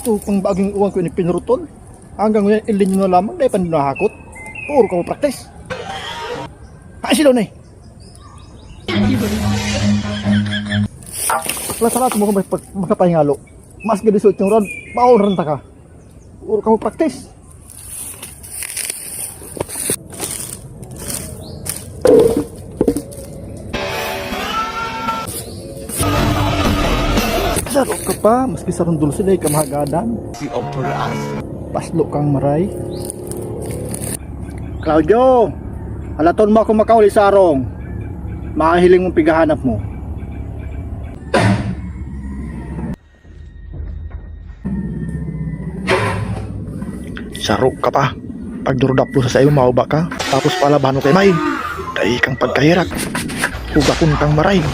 Ito pang baging uwang ko ni pinurutol. Hanggang ngayon ilin nyo na lamang dahil pa nahakot. Puro ka mo practice. Silaw na eh. Lasalat mo kung makapahingalo. Mas gadisot yung rod, baon ranta ka. Puro ka mo practice. Sarok ka pa, maski sarundol sila ay kamahagadan. Si Operas. Paslo kang maray. Claudio, halaton mo akong makauli sa arong. Makahiling mong pigahanap mo. Sarok ka pa. Pag durudaplo sa sayo, mauba ka. Tapos palabahan mo kay May. Dahil kang pagkahirak. Huga kung kang maray.